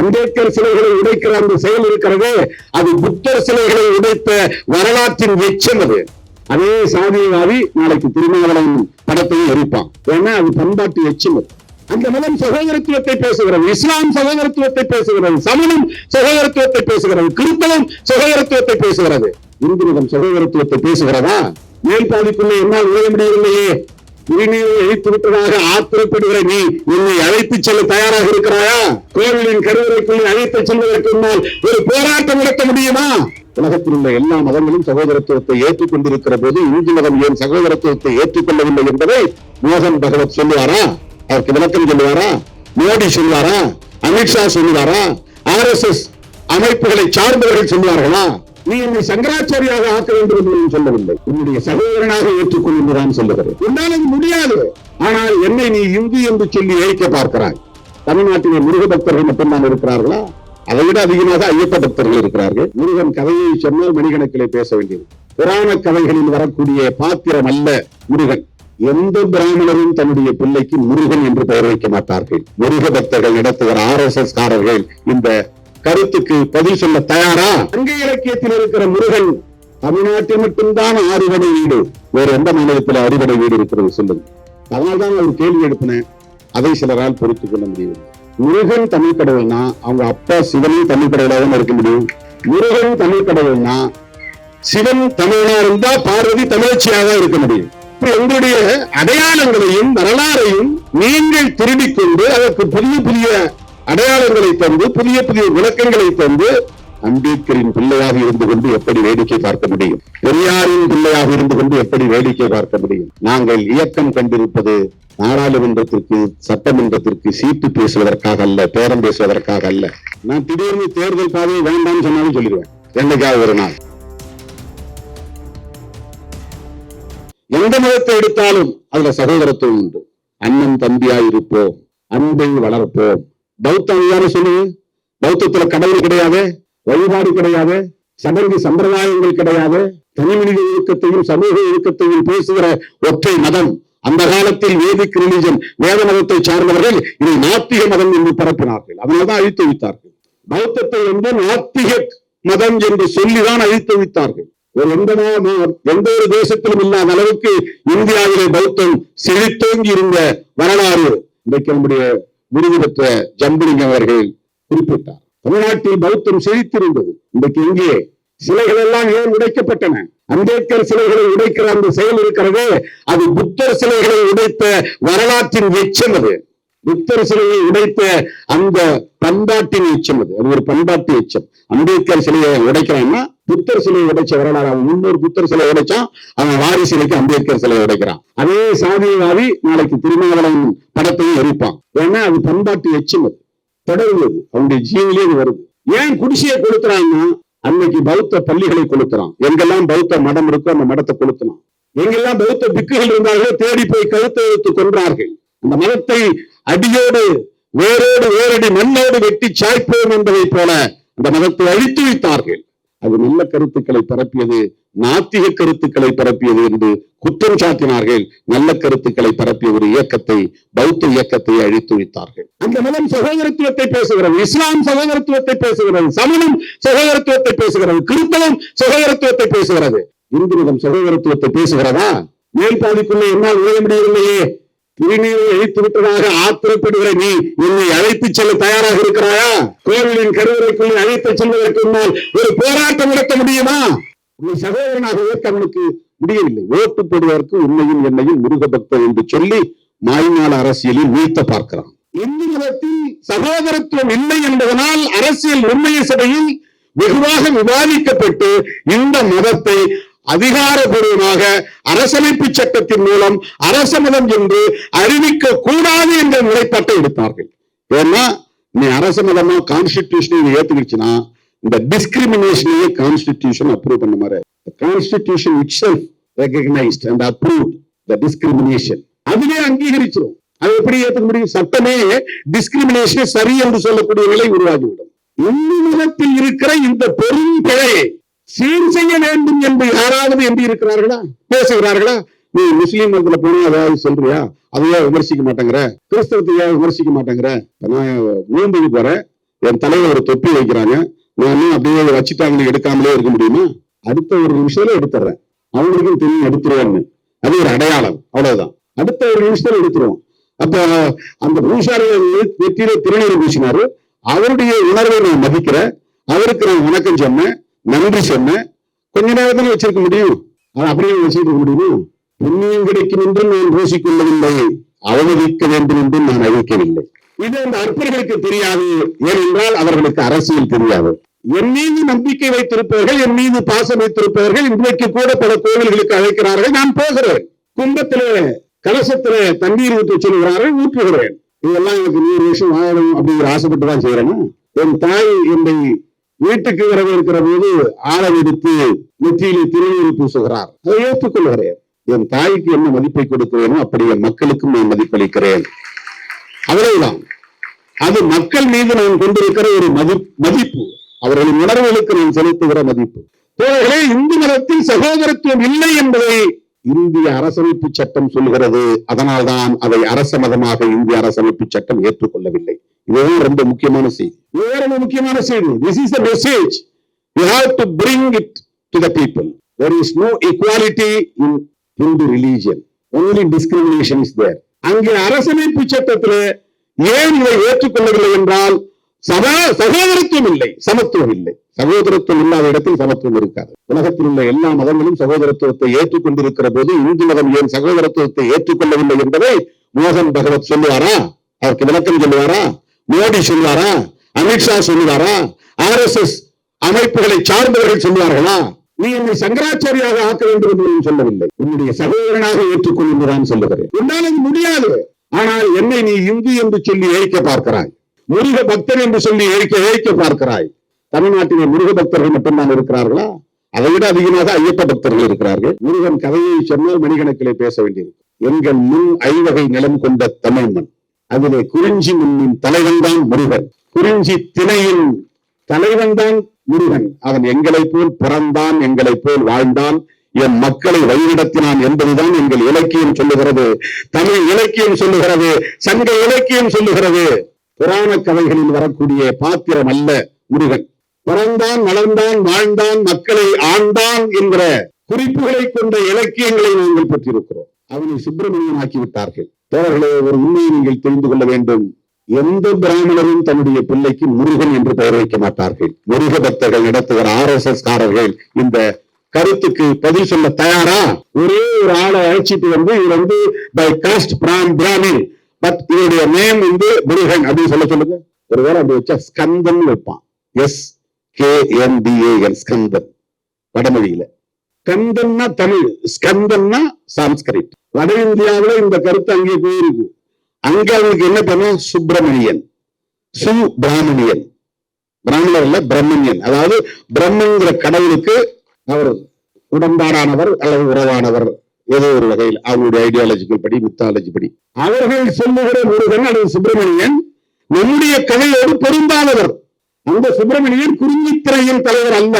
அம்பேத்கர் சிலைகளை உடைக்கிற அந்த செயல் இருக்கிறது, அது புத்தர் சிலைகளை உடைத்த வரலாற்றின் எச்சம். அதே சாதியவாதி நாளைக்கு திருமாவளவன் படத்தையும் எரிப்பான். ஏன்னா அது பண்பாட்டு எச்சம். அந்த மதம் சகோதரத்துவத்தை பேசுகிறது, இஸ்லாம் சகோதரத்துவத்தை பேசுகிறது, சமணம் சகோதரத்துவத்தை பேசுகிறது, கிறிஸ்தவம் சகோதரத்துவத்தை பேசுகிறது. இந்து மதம் சகோதரத்துவத்தை பேசுகிறதா? மேல் பாதிக்குள்ளே என்னால் உழைய முடியவில்லையே, உரிமையை அழித்து விட்டதாக ஆத்திரப்படுகிற நீ என்னை அழைத்து செல்ல தயாராக இருக்கிறாயா? கோவிலின் கருவறைக்குள்ளே அழைத்து செல்வதற்கு முன்னால் ஒரு போராட்டம் நடத்த முடியுமா? உலகத்தில் உள்ள எல்லா மதங்களும் சகோதரத்துவத்தை ஏற்றுக்கொண்டிருக்கிற போது இந்து மதம் ஏன் சகோதரத்துவத்தை ஏற்றுக்கொள்ளவில்லை என்பதை மோகன் பகவத் சொல்லுவாரா? அதற்கு விளக்கம் சொல்லுவாரா? மோடி சொல்லுவாரா? அமித்ஷா சொல்லுவாரா? RSS அமைப்புகளை சார்ந்தவர்கள் சொல்லுவார்களா? நீ என்னை சங்கராச்சாரியாக ஆக்க வேண்டும் என்று சொல்லவில்லை, உன்னுடைய சகோதரனாக ஏற்றுக்கொள்ளுதான் சொல்லுகிறது. உன்னால் அது முடியாது. ஆனால் என்னை நீ இந்து என்று சொல்லி ஏற்க பார்க்கிறாய். தமிழ்நாட்டிலே முருக பக்தர்கள் மட்டும்தான் இருக்கிறார்களா? அதை விட அதிகமாக ஐயப்ப பக்தர்கள் இருக்கிறார்கள். முருகன் கதையை சொன்னால் மணிக்கணக்கிலே பேச வேண்டியது. புராண கதைகளில் வரக்கூடிய பாத்திரம் அல்ல முருகன். எந்த பிராமணரும் தன்னுடைய பிள்ளைக்கு முருகன் என்று பெயர் வைக்க மாட்டார்கள். முருக பக்தர்கள் நடத்துகிற RSS காரர்கள் இந்த கருத்துக்கு பதில் சொல்ல தயாரா? சங்க இலக்கியத்தில் இருக்கிற முருகன் தமிழ்நாட்டில் மட்டும்தான் 6 படை வீடு, வேற எந்த மாநிலத்தில் 6 படை வீடு இருக்கிறது சொல்லுங்க. அதனால்தான் ஒரு கேள்வி எழுப்பினேன், அதை சிலரால் பொறுத்துக் கொள்ள முடியவில்லை. முருகன் தமிழ் கடவுள்னா அவங்க அப்பா சிவனும் தமிழ் கடவுளாக இருக்க முடியும். முருகன் தமிழ் கடவுள்னா சிவன் தமிழனா இருந்தா பார்வதி தமிழச்சியாக இருக்க முடியும். உங்களுடைய அடையாளங்களையும் வரலாறையும் நீங்கள் திருடிக் கொண்டு அதற்கு புதிய புதிய அடையாளங்களை தந்து புதிய புதிய விளக்கங்களை தந்து அம்பேத்கரின் பிள்ளையாக இருந்து கொண்டு எப்படி வேடிக்கை பார்க்க முடியும்? பெரியாரின் பிள்ளையாக இருந்து கொண்டு எப்படி வேடிக்கை பார்க்க முடியும்? நாங்கள் இயக்கம் கண்டிருப்பது நாடாளுமன்றத்திற்கு சட்டமன்றத்திற்கு சீட்டு பேசுவதற்காக அல்ல, பேரம் பேசுவதற்காக அல்ல. நான் திடீர்னு தேர்தல் பாதையை வேண்டாம்னு சொன்னாலும் சொல்லிடுவேன் என்னைக்காவது ஒரு நாள். எந்த மதத்தை எடுத்தாலும் அதுல சகோதரத்துவம் உண்டு. அண்ணன் தம்பியாய் இருப்போம், அன்பை வளர்ப்போம். பௌத்தம் யாரு சொல்லுங்க? பௌத்தத்துல கடவுள் கிடையாது, வழிபாடு கிடையாது, சடங்கு சம்பிரதாயங்கள் கிடையாது, தனிமனித ஒழுக்கத்தையும் சமூக ஒழுக்கத்தையும் பேசுகிற ஒற்றை மதம். அந்த காலத்தில் வேதிக் ரிலிஜன், வேத மதத்தை சார்ந்தவர்கள் இதை நாத்திக மதம் என்று பரப்பினார்கள். அதனால்தான் அழித்து வைத்தார்கள். பௌத்தத்தை நாத்திக மதம் என்று சொல்லிதான் அழித்து வைத்தார்கள். எந்த ஒரு தேசத்திலும் இல்லாத அளவுக்கு இந்தியாவிலே பௌத்தம் செழித்தோங்கி இருந்த வரலாறு இன்றைக்கு நம்முடைய விருது பெற்ற ஜம்புலிங்கம் அவர்கள் குறிப்பிட்டார். தமிழ்நாட்டில் பௌத்தம் செழித்திருந்தது. இன்றைக்கு இங்கே சிலைகள் எல்லாம் ஏன் உடைக்கப்பட்டன? அம்பேத்கர் சிலைகளை உடைக்கிற அந்த செயல் இருக்கிறது, அது புத்தர் சிலைகளை உடைத்த வரலாற்றின் எச்சம். புத்தர் சிலையை உடைத்த அந்த பண்பாட்டின் எச்சம். அது ஒரு பண்பாட்டு எச்சம். அம்பேத்கர் சிலையை உடைக்கிறான்னா புத்தர் சிலையை உடைச்ச வரலாறு. அவன் முன்னோர் புத்தர் சிலையை உடைச்சான், அவன் வாரி சிலைக்கு அம்பேத்கர் சிலையை உடைக்கிறான். அதே சாதியவாதி நாளைக்கு திருமாவளவன் படத்தையும் எரிப்பான். ஏன்னா அது பண்பாட்டு எச்சம். அது தொடர்வது அவனுடைய ஜீவிலே வருது. ஏன் குடிசையை கொளுத்துறான்னா அன்னைக்கு பௌத்த பள்ளிகளை கொளுத்துறான். எங்கெல்லாம் பௌத்த மடம் இருக்கோ அந்த மடத்தை கொளுத்துறான். எங்கெல்லாம் பௌத்த பிக்குகள் இருந்தார்களோ தேடி போய் கழுத்தை எடுத்து கொன்றார்கள். அந்த மதத்தை அடியோடு வேரோடு வேரடி மண்ணோடு வெட்டி சாய்ப்போம் என்பதை போல அந்த மதத்தை அழித்து வைத்தார்கள். அது நல்ல கருத்துக்களை பரப்பியது, நாத்திக கருத்துக்களை பரப்பியது என்று குற்றம் சாட்டினார்கள். நல்ல கருத்துக்களை பரப்பிய ஒரு இயக்கத்தை, பௌத்த இயக்கத்தை அழித்து வைத்தார்கள். அந்த மதம் சகோதரத்துவத்தை பேசுகிறது, இஸ்லாம் சகோதரத்துவத்தை பேசுகிறது, சமணம் சகோதரத்துவத்தை பேசுகிறது, கிறிஸ்தவம் சகோதரத்துவத்தை பேசுகிறது. இந்து மதம் சகோதரத்துவத்தை பேசுகிறதா? மேல் பாதிக்குள்ளே என்னால் உழைய முடியவில்லையே, உரிமையை அழித்து விட்டதாக ஆத்திரப்படுகிற நீ என்னை அழைத்து செல்ல தயாராக இருக்கிறாயா? கோவிலின் கருவறைக்குள்ளே அழைத்து செல்வதற்கு முன்னால் ஒரு போராட்டம் நடத்த முடியுமா? உன்னை சகோதரனாக ஏற்க அவனுக்கு முடியவில்லை. ஓட்டு போடுவதற்கு உண்மையும் என்னையும் முருக பக்தர் என்று சொல்லி மாய்நாள அரசியலில் வீழ்த்த பார்க்கிறான். இந்து மதத்தில் சகோதரத்துவம் இல்லை என்பதனால் அரசியல் நிர்ணய சபையில் வெகுவாக விவாதிக்கப்பட்டு இந்த மதத்தை அதிகாரபூர்வமாக அரசமைப்பு சட்டத்தின் மூலம் அரச மதம் என்று அறிவிக்க கூடாது என்ற நிலைப்பாட்டை எடுத்தார்கள். ஏன்னா நீ அரச மதமா கான்ஸ்டிடியூஷன் ஏத்துக்கிச்சுன்னா இந்த டிஸ்கிரிமினேஷனையே கான்ஸ்டிடியூஷன் அப்ரூவ் பண்ண மாதிரி, constitution itself recognized and approved the discrimination. அதுவே அங்கீகரிச்சிடும். அது எப்படி ஏத்துக்க முடியும்? சட்டமே டிஸ்கிரிமினேஷன் சரி என்று சொல்லக்கூடிய நிலை உருவாகிவிடும். இந்து மதத்தில் இருக்கிற இந்த பெரும் பிழையை சீர் செய்ய வேண்டும் என்று யாராவது என்று இருக்கிறார்களா, பேசுகிறார்களா? நீ முஸ்லீம் மதத்துல போனா அதாவது சொல்றியா, அதையா விமர்சிக்க மாட்டேங்கிற? கிறிஸ்தவத்தையா விமர்சிக்க மாட்டேங்கிற? நான் நோன்புக்கு போறேன், என் தலைவர் ஒரு தொப்பி வைக்கிறாங்க, நான் அப்படியே வச்சுட்டாங்க எடுக்காமலே இருக்க முடியுமா? அடுத்த ஒரு நிமிஷத்துல எடுத்துறேன், அவங்களுக்கும் தெரியும் எடுத்துருவேன்னு. அது ஒரு அடையாளம், அவ்வளவுதான். அடுத்த ஒரு நிமிஷத்துல எடுத்துருவோம். அப்ப அந்த பூசாரிகள் நெற்றியில திருநீர் பூசினாரு, அவருடைய உணர்வை நான் மதிக்கிறேன், அவருக்கு நான் வணக்கம் சொன்னேன், நன்றி சொன்னேன். கொஞ்ச நேரத்துல வச்சிருக்க முடியும், அது அப்படியே வச்சிருக்க முடியுமா? புண்ணியம் கிடைக்கும் என்றும் நான் பூசிக்கொள்ளவில்லை, அவமதிக்க வேண்டும் என்றும் நான் அழிக்கவில்லை. இது அந்த அற்பர்களுக்கு தெரியாது. ஏனென்றால் அவர்களுக்கு அரசியல் தெரியாது. என் மீது நம்பிக்கை வைத்திருப்பவர்கள், என் மீது பாசம் வைத்திருப்பவர்கள் இன்றைக்கு கூட பல கோவில்களுக்கு அழைக்கிறார்கள், நான் போகிறேன். கும்பத்திலே கலசத்துல தண்ணீர் ஊற்ற சொல்கிறார்கள், ஊற்றுகிறேன். இதெல்லாம் எனக்கு 100 வருஷம் வாழணும் அப்படிங்கிற ஆசைப்பட்டுதான் செய்யறேன்னா? என் தாய் என்னை வீட்டுக்கு வரவேற்கிற போது ஆளை எடுத்து நெற்றியிலே திருநீர் பூசுகிறார், அதை ஏற்றுக்கொள்கிறேன். என் தாய்க்கு என்ன மதிப்பை கொடுக்கிறேனோ அப்படி என் மக்களுக்கும் நான் மதிப்பளிக்கிறேன். அவ்வளவுதான். அது மக்கள் மீது நான் கொண்டிருக்கிற ஒரு மதிப்பு, அவர்களின் உணர்வுகளுக்கு நான் செலுத்துகிற மதிப்பு. தோழர்களே, இந்து மதத்தில் சகோதரத்துவம் இல்லை என்பதை இந்திய அரசமைப்பு சட்டம் சொல்கிறது. அதனால்தான் அதை அரச மதமாக இந்திய அரசமைப்பு சட்டம் ஏற்றுக்கொள்ளவில்லை. இதுதான் ரொம்ப முக்கியமான செய்தி. ரொம்ப முக்கியமான செய்தி. This is the message we have to bring it to the people. There is no equality in Hindu religion. Only discrimination is there. அங்கே அரசமைப்பு சட்டத்தில் ஏன் இதை ஏற்றுக்கொள்ளவில்லை என்றால் சகோதரத்துவம் இல்லை, சமத்துவம் இல்லை. சகோதரத்துவம் இல்லாத இடத்தில் சமத்துவம் இருக்காது. உலகத்தில் உள்ள எல்லா மதங்களும் சகோதரத்துவத்தை ஏற்றுக்கொண்டிருக்கிற போது இந்து மதம் ஏன் சகோதரத்துவத்தை ஏற்றுக்கொள்ளவில்லை என்பதை மோகன் பகவத் சொல்லுவாரா? அவருக்கு விளக்கம் சொல்லுவாரா? மோடி சொல்லுவாரா? அமித்ஷா சொல்லுவாரா? RSS அமைப்புகளை சார்ந்தவர்கள் சொல்லுவார்களா? நீ என்னை சங்கராச்சாரியாக ஆக்க வேண்டும் என்று சொல்லவில்லை, உன்னுடைய சகோதரனாக ஏற்றுக்கொள் என்றுதான் சொல்லுகிறேன். உன்னால் அது முடியாது. ஆனால் என்னை நீ இந்து என்று சொல்லி ஏற்க பார்க்கிறாய், முருக பக்தர் என்று சொல்லி ஏற்க பார்க்கிறாய். தமிழ்நாட்டிலே முருக பக்தர்கள் மட்டும்தான் இருக்கிறார்களா? அதை விட அதிகமாக ஐயப்ப பக்தர்கள் இருக்கிறார்கள். முருகன் கதையை சொன்னால் மணிக்கணக்கிலே பேச வேண்டியிருக்கும். எங்கள் முன் 5 வகை நிலம் கொண்ட தமிழ் மண், அதிலே குறிஞ்சி மண்ணின் தலைவன் தான் முருகன், குறிஞ்சி திணையின் தலைவன் தான் முருகன். அவன் எங்களை போல் பிறந்தான், எங்களை போல் வாழ்ந்தான், என் மக்களை வழிநடத்தினான் என்பதுதான் எங்கள் இலக்கியம் சொல்லுகிறது, தமிழ் இலக்கியம் சொல்லுகிறது, சங்க இலக்கியம் சொல்லுகிறது. புராண கதைகளில் வரக்கூடிய பாத்திரம் அல்ல முருகன். பிறந்தான், வளர்ந்தான், வாழ்ந்தான், மக்களை ஆண்டான் என்கிற குறிப்புகளை கொண்ட இலக்கியங்களை நாங்கள் பெற்றிருக்கிறோம். அவனை சுப்பிரமணியன் ஆக்கிவிட்டார்கள். தோழர்களே, ஒரு உண்மையை நீங்கள் தெரிந்து கொள்ள வேண்டும். எந்த பிராமணரும் தன்னுடைய பிள்ளைக்கு முருகன் என்று பெயர் வைக்க மாட்டார்கள். முருக பக்தர்கள் நடத்துகிற RSS காரர்கள் இந்த கருத்துக்கு பதில் சொல்ல தயாரா? ஒரே ஒரு ஆளை அழைச்சிட்டு வந்து இது வந்து பை காஸ்ட் பிராமின், பட் இதோடைய நேம் வந்து முருகன் அப்படின்னு சொல்லுங்க. ஒருவேளை அப்படி வச்சா ஸ்கந்தன் வைப்பான். SKNDAN, ஸ்கந்தன் வடமொழியில. ஸ்கந்தன்னா தமிழ், ஸ்கந்தன்னா சான்ஸ்கிரிட். வட இந்தியாவில இந்த கருத்து அங்கே போயிருக்கு. அங்க அவனுக்கு என்ன பண்ண? சுப்பிரமணியன், சுப்பிராமணியன், பிராமணர் இல்ல பிரம்மணியன். அதாவது பிரம்மங்கிற கடவுளுக்கு அவர் உடன்பாடானவர் அல்லது உறவானவர், ஏதோ ஒரு வகையில் அவங்களுடைய ஐடியாலஜிக்கல் படி, மித்தாலஜி படி அவர்கள் சொல்லுகிற முருகன் அல்லது சுப்பிரமணியன் நம்முடைய கதையோடு பொருந்தாதவர். அந்த சுப்பிரமணியன் குறிஞ்சித்திரையின் தலைவர் அல்ல,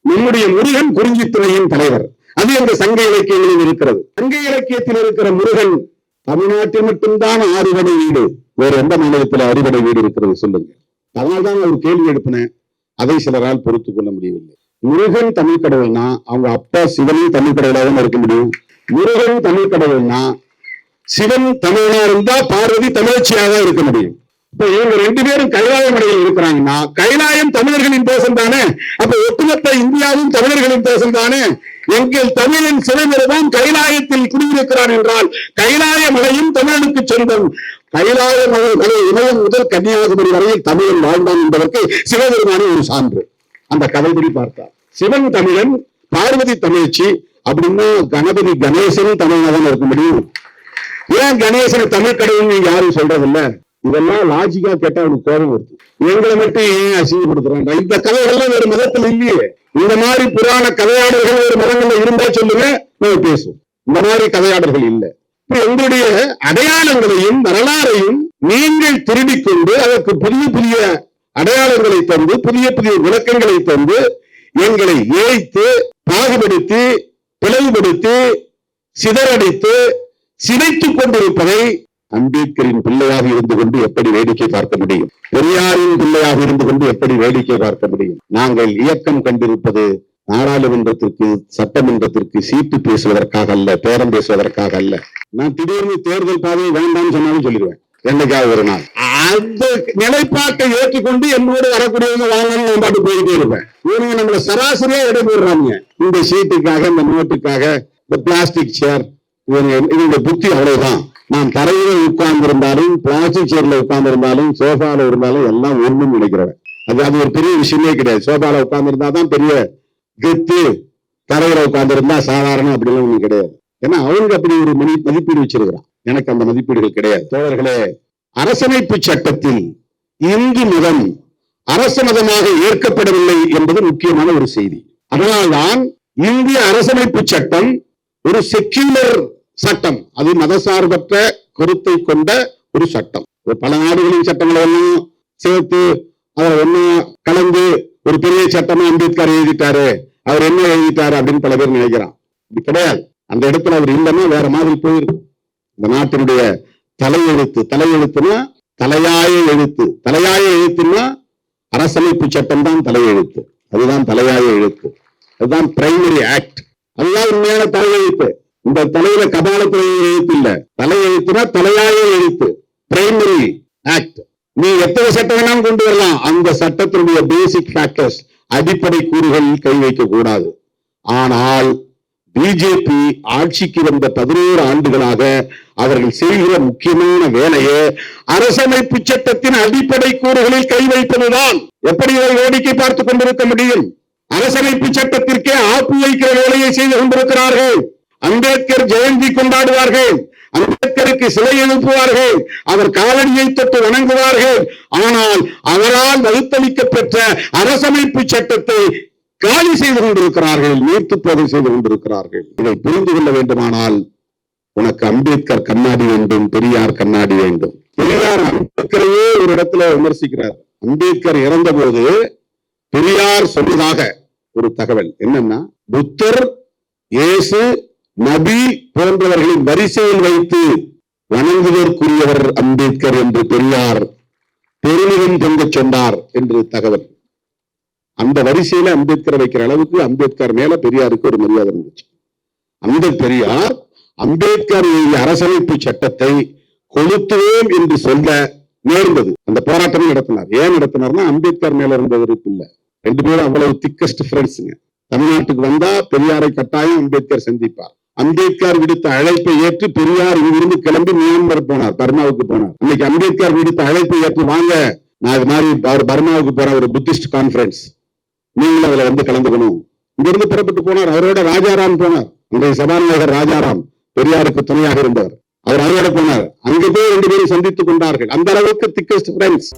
நம்முடைய முருகன் குறிஞ்சித்திரையின் தலைவர். அது அந்த சங்க இலக்கியங்களில் இருக்கிறது. சங்க இலக்கியத்தில் இருக்கிற முருகன் தமிழ்நாட்டில் மட்டும்தான் 6 படை வீடு, வேற எந்த மாநிலத்தில் 6 படை வீடு இருக்கிறது சொல்லுங்க. அதனால்தான் ஒரு கேள்வி எழுப்பினேன், அதை சிலரால் பொறுத்துக் கொள்ள முடியவில்லை. முருகன் தமிழ் கடவுள்னா அவங்க அப்பா சிவனும் தமிழ் கடவுளாக இருக்க முடியும். முருகன் தமிழ் கடவுள்னா சிவன் தமிழனா இருந்தா பார்வதி தமிழச்சியாக இருக்க முடியும். இப்ப இவங்க 2 பேரும் கைலாய மலையில் இருக்கிறாங்கன்னா கைலாயம் தமிழர்களின் தேசம் தானே. அப்ப ஒட்டுமொத்த இந்தியாவும் தமிழர்களின் தேசம் தானே. எங்கள் தமிழின் சிவபெருமான் கைலாயத்தில் குடியிருக்கிறான் என்றால் கைலாய மலையும் தமிழனுக்கு சொந்தம். கைலாய மலை இமயம் முதல் கன்னியாகுமரி வரையில் தமிழன் வாழ்ந்தான் என்பதற்கு சிவபெருமானே ஒரு சான்று. அந்த கதைப்படி பார்த்தார். சிவன் தமிழன், பார்வதி தமிழ்ச்சி அப்படின்னா கணபதி கணேசன் தமிழனாக இருக்க முடியும். ஏன் கணேசனை தமிழ் கடவுள் யாரும் சொல்றதில்ல? இதெல்லாம் லாஜிக்கா கேட்டா அவனுக்கு கோபம் வருது. எங்களை மட்டும் ஏன் அசிங்கப்படுத்துறாங்க? இந்த கதைகள்லாம் வேறு மதத்தில் இல்லையே. இந்த மாதிரி புராண கதையாடல்கள் ஒரு மதங்கள்ல இருந்தா சொல்லுங்க, நம்ம பேசுவோம். இந்த மாதிரி கதையாடல்கள் இல்லை. இப்ப எங்களுடைய அடையாளங்களையும் வரலாறையும் நீங்கள் திருடிக் கொண்டு அதற்கு புதிய புதிய அடையாளங்களை தந்து புதிய புதிய விளக்கங்களை தந்து எங்களை ஏய்த்து பாகுபடுத்தி பிளவுபடுத்தி சிதறடித்து சிதைத்துக் கொண்டிருப்பதை அம்பேத்கரின் பிள்ளையாக இருந்து கொண்டு எப்படி வேடிக்கை பார்க்க முடியும்? பெரியாரின் பிள்ளையாக இருந்து கொண்டு எப்படி வேடிக்கை பார்க்க முடியும்? நாங்கள் இயக்கம் கண்டிருப்பது நாடாளுமன்றத்திற்கு, சட்டமன்றத்திற்கு சீட்டு பேசுவதற்காக அல்ல, பேரம் பேசுவதற்காக அல்ல. நான் திடீர்னு தேர்தல் பாதையை வேண்டாம்னு சொன்னாலும் சொல்லிடுவேன் என்னைக்காவது ஒரு நாள். அந்த நிலைப்பாட்டை ஏற்றுக்கொண்டு என்னோடு வரக்கூடியவங்க வாங்கன்னு நான் பாட்டு போயிட்டே இருப்பேன். இவங்க நம்மளை சராசரியா எடை போடுறாங்க இந்த சீட்டுக்காக, இந்த நோட்டுக்காக, இந்த பிளாஸ்டிக் சேர். இவங்க புத்தி அவ்வளவுதான். நான் தரையில உட்கார்ந்து இருந்தாலும், பிளாஸ்டிக் சேர்ல உட்கார்ந்து இருந்தாலும், சோஃபால இருந்தாலும் எல்லாம் ஒண்ணும் நினைக்கிறவன். அது ஒரு பெரிய விஷயமே கிடையாது. சோஃபால உட்கார்ந்து இருந்தாதான் பெரிய கெத்து, தரையில உட்கார்ந்து இருந்தா சாதாரணம் அப்படிலாம் ஒண்ணு கிடையாது. ஏன்னா அவங்க அப்படி ஒரு மதிப்பீடு வச்சிருக்கிறான். எனக்கு அந்த மதிப்பீடுகள் கிடையாது. தோழர்களே, அரசமைப்பு சட்டத்தில் இந்து மதம் அரச மதமாக ஏற்கப்படவில்லை என்பது முக்கியமான ஒரு செய்தி. அதனால்தான் இந்திய அரசமைப்பு சட்டம் ஒரு செக்யூலர் சட்டம், அது மதசார்பற்ற கருத்தை கொண்ட ஒரு சட்டம். பல நாடுகளின் சட்டங்களை எல்லாம் சேர்த்து அதை ஒன்னும் கலந்து ஒரு பெரிய சட்டமா அம்பேத்கர் எழுதிட்டாரு, அவர் என்ன எழுதிட்டாரு அப்படின்னு பல பேர் நினைக்கிறான். இது கிடையாது. அந்த இடத்துல அவர் இல்லைன்னா வேற மாதிரி போயிருக்கும். இந்த நாட்டினுடைய தலையெழுத்துனா தலையாய எழுத்து. தலையாய எழுத்துன்னா அரசமைப்பு சட்டம் தான் தலையெழுத்து. அதுதான் தலையாய எழுத்து. அதுதான் பிரைமரி ஆக்ட். அதுதான் உண்மையான தலையெழுத்து. இந்த தலையில கபாலத்துல எழுத்து இல்ல. தலையெழுத்துனா தலையாய எழுத்து, பிரைமரி ஆக்ட். நீ எத்தனை சட்டம் வேணாலும் கொண்டு வரலாம், அந்த சட்டத்தினுடைய பேசிக் ஃபேக்டர்ஸ், அடிப்படை கூறுகளில் கை வைக்க கூடாது. ஆனால் பிஜேபி ஆட்சிக்கு வந்த 11 ஆண்டுகளாக அவர்கள் செய்கிற முக்கியமான வேலையே அரசமைப்பு சட்டத்தின் அடிப்படை கூறுகளில் கை வைப்பதுதான். எப்படி இதை வேடிக்கை பார்த்துக் கொண்டிருக்க முடியும்? அரசமைப்பு சட்டத்திற்கே ஆப்பு வைக்கிற வேலையை செய்து கொண்டிருக்கிறார்கள். அம்பேத்கர் ஜெயந்தி கொண்டாடுவார்கள், அம்பேத்கருக்கு சிலை எழுப்புவார்கள், அவர் காலடியை தொட்டு வணங்குவார்கள். ஆனால் அவரால் வகுத்தளிக்க பெற்ற அரசமைப்பு சட்டத்தை காலி செய்து கொண்டிருக்கிறார்கள், நீர்த்து போதை செய்து கொண்டிருக்கிறார்கள். இதை புரிந்து கொள்ள வேண்டுமானால் உனக்கு அம்பேத்கர் கண்ணாடி வேண்டும், பெரியார் கண்ணாடி வேண்டும். பெரியார் அம்பேத்கரையே ஒரு இடத்துல விமர்சிக்கிறார். அம்பேத்கர் இறந்த போது பெரியார் சொன்னதாக ஒரு தகவல் என்னன்னா, புத்தர், இயேசு, நபி போன்றவர்களின் வரிசையில் வைத்து வணங்குவதற்குரியவர் அம்பேத்கர் என்று பெரியார் பெருமிதம் பொங்க சொன்னார் என்று தகவல். அந்த வரிசையில அம்பேத்கர் வைக்கிற அளவுக்கு அம்பேத்கர் மேல பெரியாருக்கு ஒரு மரியாதை இருந்துச்சு. அந்த பெரியார் அம்பேத்கர் அரசமைப்பு சட்டத்தை கொளுத்துவோம் என்று சொல்ல நேர்ந்தது. அந்த போராட்டமும் நடத்தினார். ஏன் நடத்தினார்னா அம்பேத்கர் மேல இருந்த வெறுப்பு இல்ல. 2 பேரும் அவ்வளவு திக்கஸ்ட் ஃப்ரெண்ட்ஸுங்க. தமிழ்நாட்டுக்கு வந்தா பெரியாரை கட்டாயம் அம்பேத்கர் சந்திப்பார். அம்பேத்கர் விடுத்த அழைப்பை ஏற்று பெரியார் இங்கிருந்து கிளம்பி மியான்மர் போனார், பர்மாவுக்கு போனார். இன்னைக்கு அம்பேத்கர் விடுத்த அழைப்பை ஏற்று வாங்க, நான் இது மாதிரி பர்மாவுக்கு போற ஒரு புத்திஸ்ட் கான்பரன்ஸ், நீங்களும் அதுல வந்து கலந்துக்கணும். இங்கிருந்து புறப்பட்டு போனார். அவரோட ராஜாராம் போனார். அன்றைய சபாநாயகர் ராஜாராம் பெரியாருக்கு துணையாக இருந்தவர். அவர் அவரோட போனார். அங்கே போய் 2 பேரும் சந்தித்துக் கொண்டார்கள். அந்த அளவுக்கு திக்கஸ்ட் ஃப்ரெண்ட்ஸ்.